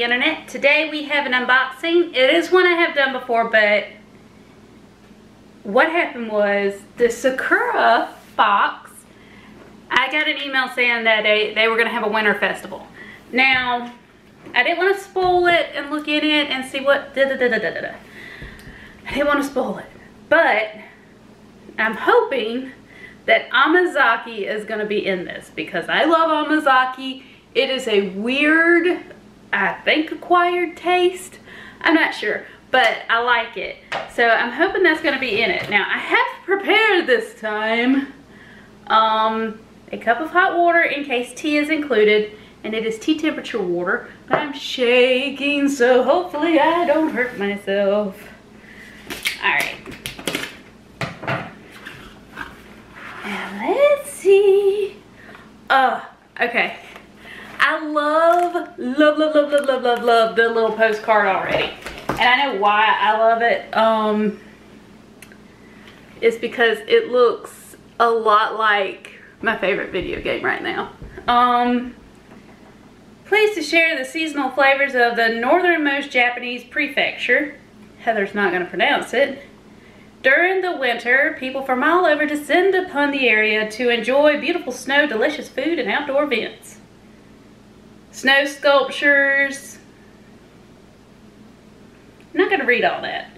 the internet. Today we have an unboxing. It is one I have done before, but what happened was the Sakura box, I got an email saying that they were going to have a winter festival. Now, I didn't want to spoil it and look in it and see what I didn't want to spoil it, but I'm hoping that Amazaki is going to be in this because I love Amazaki. It is a weird, I think, acquired taste. I'm not sure, but I like it. So I'm hoping that's going to be in it. Now, I have prepared this time a cup of hot water in case tea is included, and it is tea temperature water, but I'm shaking, so hopefully I don't hurt myself. All right. Now let's see. Okay. I love the little postcard already. And I know why I love it. It's because it looks a lot like my favorite video game right now. Pleased to share the seasonal flavors of the northernmost Japanese prefecture. Heather's not going to pronounce it. During the winter, people from all over descend upon the area to enjoy beautiful snow, delicious food, and outdoor events. Snow sculptures. I'm not going to read all that,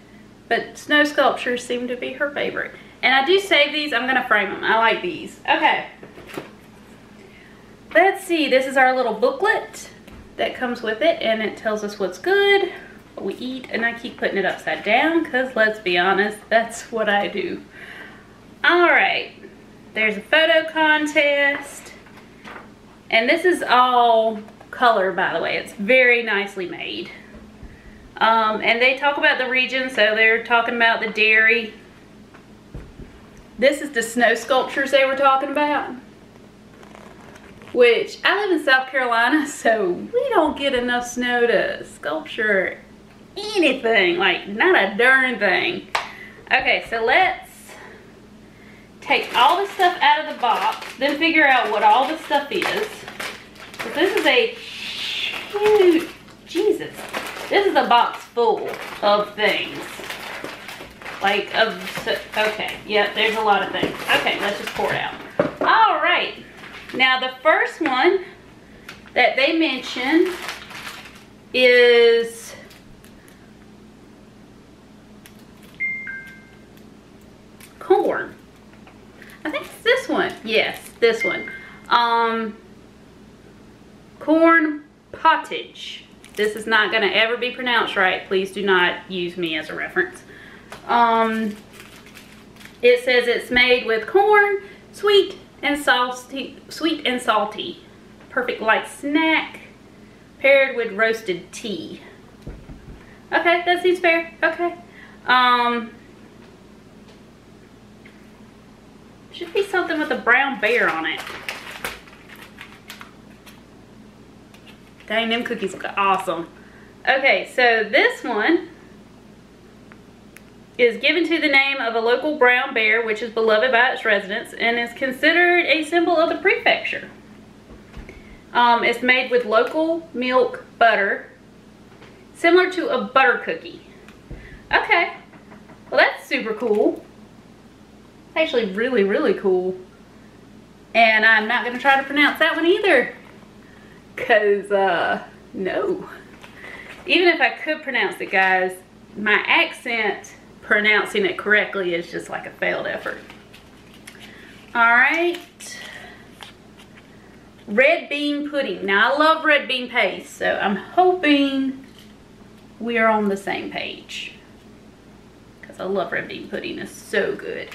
but snow sculptures seem to be her favorite. And I do save these. I'm going to frame them. I like these. Okay. Let's see. This is our little booklet that comes with it, and it tells us what's good, what we eat, and I keep putting it upside down because, let's be honest, that's what I do. Alright, there's a photo contest, and this is all color, by the way. It's very nicely made. And they talk about the region, so they're talking about the dairy. This is the snow sculptures they were talking about, which I live in South Carolina, so we don't get enough snow to sculpture anything, like not a darn thing. Okay, so let's take all the stuff out of the box, then figure out what all the stuff is. But this is a huge, Jesus, this is a box full of things. Like, okay, yep, there's a lot of things. Okay, let's just pour it out. All right, now the first one that they mention is corn. I think it's this one. Yes, this one. Corn pottage. This is not going to ever be pronounced right. Please do not use me as a reference. It says it's made with corn, sweet and salty. Perfect light snack paired with roasted tea. Okay, that seems fair. Okay. Should be something with a brown bear on it. Dang, them cookies look awesome. Okay, so this one is given to the name of a local brown bear, which is beloved by its residents and is considered a symbol of the prefecture. It's made with local milk butter, similar to a butter cookie. Okay, well that's super cool. It's actually really, really cool. And I'm not going to try to pronounce that one either. Because, no. Even if I could pronounce it, guys, my accent pronouncing it correctly is just like a failed effort. Alright. Red bean pudding. Now, I love red bean paste, so I'm hoping we are on the same page. Because I love red bean pudding. It's so good.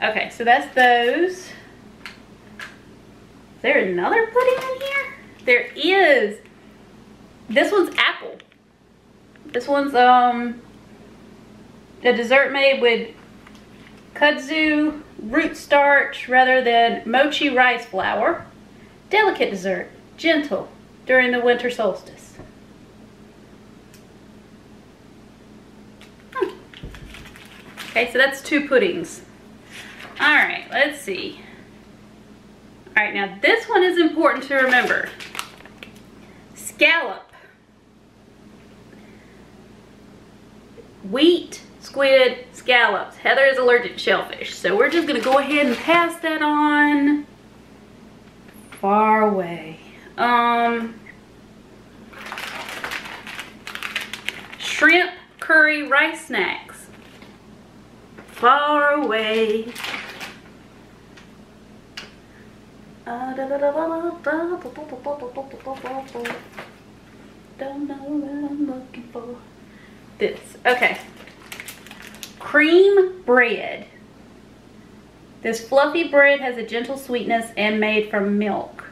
Okay, so that's those. Is there another pudding in here? There is. This one's apple. This one's a dessert made with kudzu root starch rather than mochi rice flour. Delicate dessert, gentle during the winter solstice. Okay, so that's 2 puddings. All right, let's see. All right, now this one is important to remember. Scallop. wheat squid scallops. Heather is allergic to shellfish, so we're just gonna go ahead and pass that on far away. Shrimp curry rice snacks. Far away. Don't know what I'm looking for. This. Okay. Cream bread. This fluffy bread has a gentle sweetness and made from milk.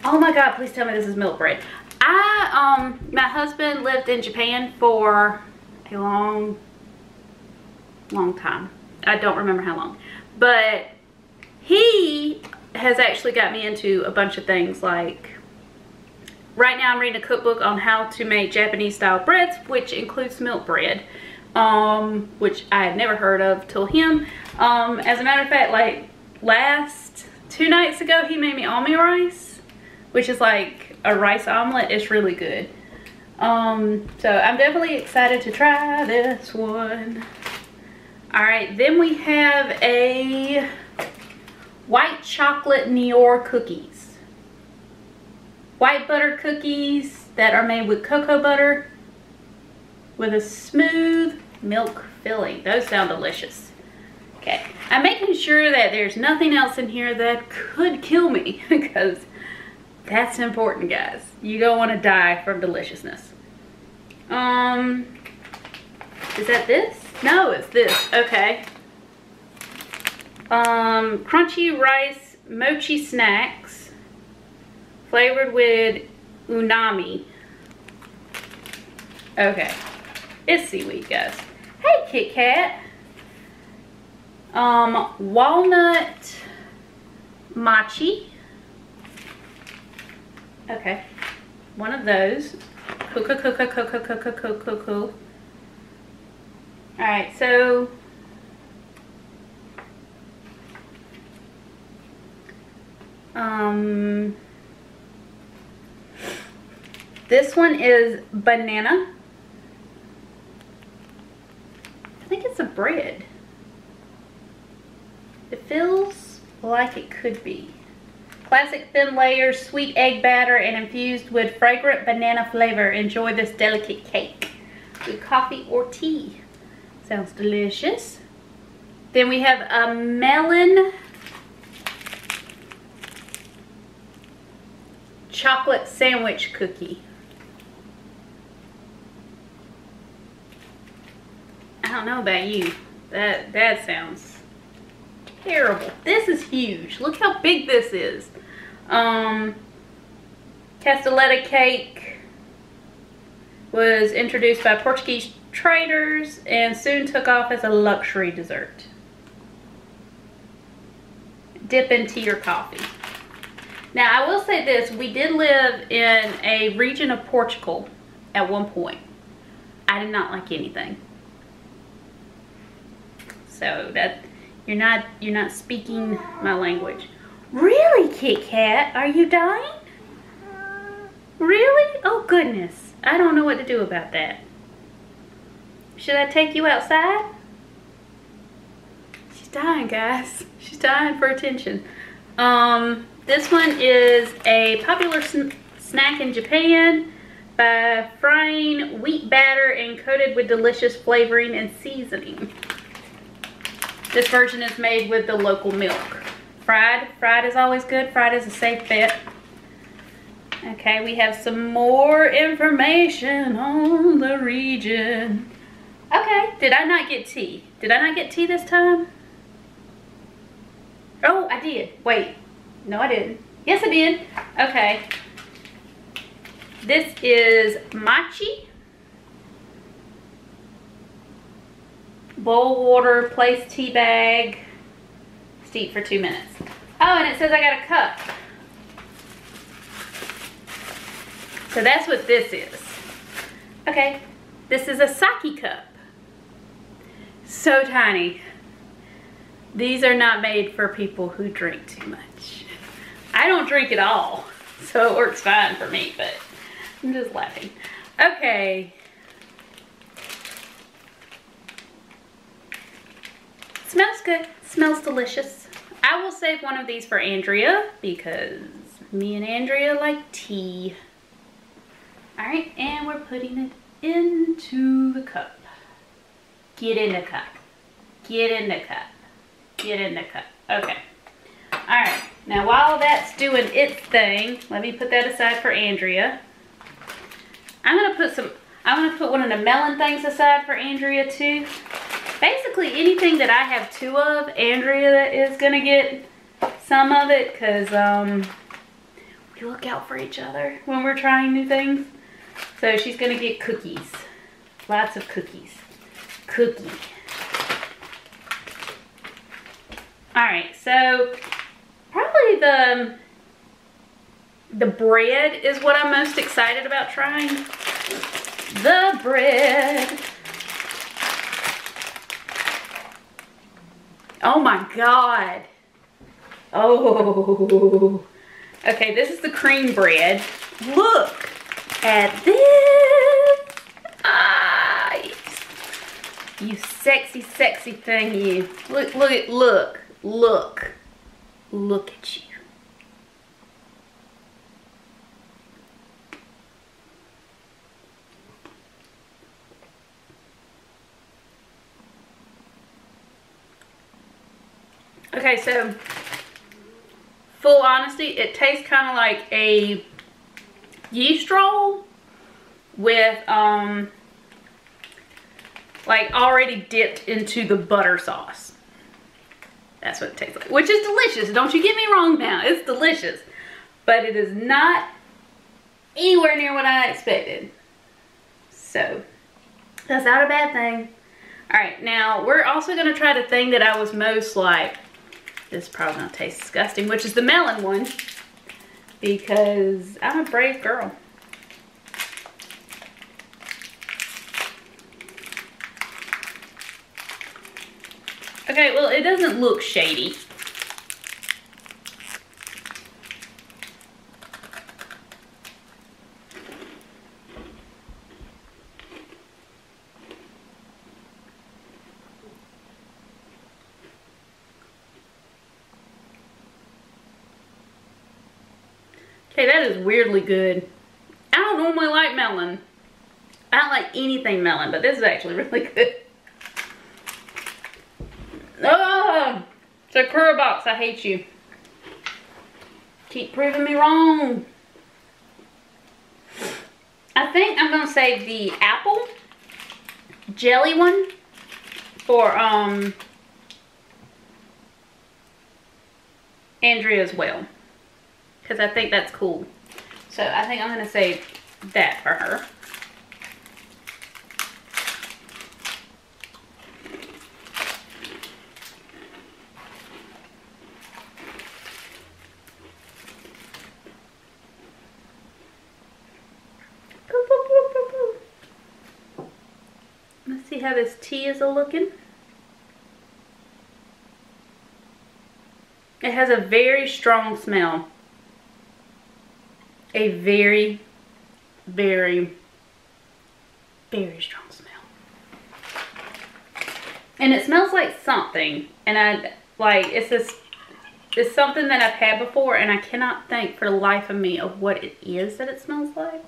Oh my God, please tell me this is milk bread. My husband lived in Japan for a long time. I don't remember how long. But he has actually got me into a bunch of things. Like, right now I'm reading a cookbook on how to make Japanese style breads, which includes milk bread, which I had never heard of till him. As a matter of fact, like last 2 nights ago, he made me omi rice, which is like a rice omelet. It's really good. So I'm definitely excited to try this one. All right, then we have a white chocolate Nior cookies. White butter cookies that are made with cocoa butter with a smooth milk filling. Those sound delicious. Okay, I'm making sure that there's nothing else in here that could kill me because that's important, guys. You don't want to die from deliciousness. Is that this? No, it's this. Okay. Crunchy rice mochi snacks flavored with unami. Okay. It's seaweed, guys. Hey, Kit Kat. Walnut mochi. Okay. One of those. Cool. Alright, so this one is banana. I think it's a bread. It feels like it could be. Classic thin layers, sweet egg batter, and infused with fragrant banana flavor. Enjoy this delicate cake with coffee or tea. Sounds delicious. Then we have a melon chocolate sandwich cookie. I don't know about you. That sounds terrible. This is huge. Look how big this is. Castelletta cake was introduced by Portuguese traders and soon took off as a luxury dessert. Dip in tea or coffee. Now I will say this, we did live in a region of Portugal at one point. I did not like anything. So that you're not speaking my language. Really, Kit Kat? Are you dying? Really? Oh goodness. I don't know what to do about that. Should I take you outside? She's dying, guys. She's dying for attention. This one is a popular snack in Japan by frying wheat batter and coated with delicious flavoring and seasoning. This version is made with the local milk. Fried is always good. Fried is a safe bet. Okay, we have some more information on the region. Okay, did I not get tea? Did I not get tea this time? Oh, I did. Wait, no I didn't. Yes, I did. Okay. This is mochi. Boil water, place tea bag, steep for 2 minutes. Oh, and it says I got a cup. So that's what this is. Okay, this is a sake cup. So tiny. These are not made for people who drink too much. I don't drink at all, so it works fine for me, but I'm just laughing. Okay. good. Smells delicious. I will save one of these for Andrea because me and Andrea like tea. All right, and we're putting it into the cup. Get in the cup. Get in the cup. Get in the cup. Okay. All right. Now while that's doing its thing, let me put that aside for Andrea. I'm gonna put one of the melon things aside for Andrea too. Basically anything that I have two of, Andrea is gonna get some of it because we look out for each other when we're trying new things. So she's gonna get cookies. Lots of cookies. Cookie. Alright, so probably the bread is what I'm most excited about trying. The bread. Oh my God. Oh. Okay, this is the cream bread. Look at this. Ah, you sexy, sexy thing, you. Look, look, look, look. Look at you. Okay, so full honesty, it tastes kind of like a yeast roll with like already dipped into the butter sauce. That's what it tastes like, which is delicious. Don't you get me wrong now, it's delicious, but it is not anywhere near what I expected. So that's not a bad thing. All right, now we're also gonna try the thing that I was most like, this is probably gonna taste disgusting, which is the melon one, because I'm a brave girl. Okay, well, it doesn't look shady. Okay, that is weirdly good. I don't normally like melon. I don't like anything melon, but this is actually really good. Oh, Sakura Box, I hate you. Keep proving me wrong. I think I'm gonna save the apple jelly one for Andrea as well, because I think that's cool. So I think I'm gonna save that for her. Let's see how this tea is looking. It has a very strong smell. A very, very, very strong smell. And it smells like something. And it's something that I've had before, and I cannot think for the life of me of what it is that it smells like.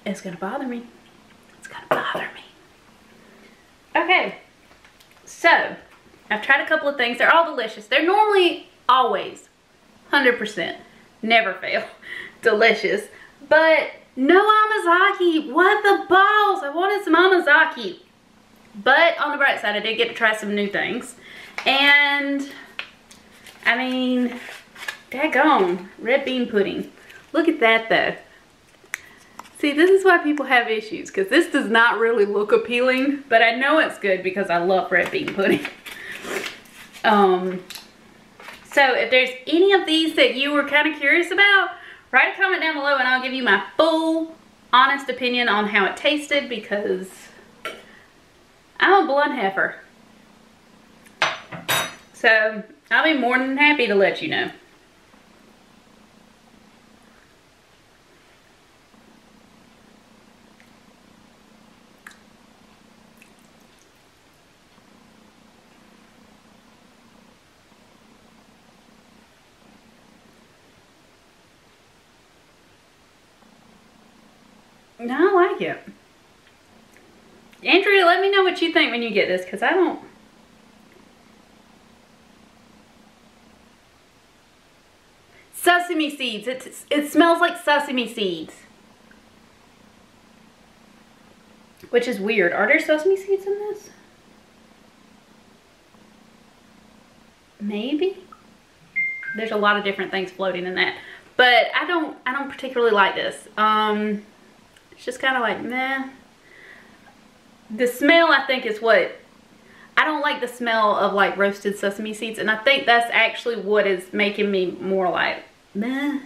It's gonna bother me. It's gonna bother me. Okay, so I've tried a couple of things. They're all delicious. They're normally always 100% never fail delicious, but no Amazaki. What the balls? I wanted some Amazaki, but on the bright side, I did get to try some new things. And I mean, daggone red bean pudding. Look at that though. See, this is why people have issues, because this does not really look appealing, but I know it's good because I love red bean pudding. So if there's any of these that you were kind of curious about, write a comment down below and I'll give you my full, honest opinion on how it tasted, because I'm a blunt heifer. So I'll be more than happy to let you know. No, I like it. Andrea, let me know what you think when you get this, because I don't. Sesame seeds. It smells like sesame seeds. Which is weird. Are there sesame seeds in this? Maybe. There's a lot of different things floating in that. But I don't particularly like this. It's just kind of like, meh. The smell, I think, is what... I don't like the smell of like roasted sesame seeds, and I think that's actually what is making me more like, meh.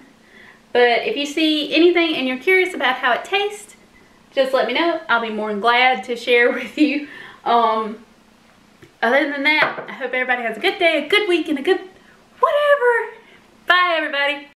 But if you see anything and you're curious about how it tastes, just let me know. I'll be more than glad to share with you. Other than that, I hope everybody has a good day, a good week, and a good whatever. Bye, everybody.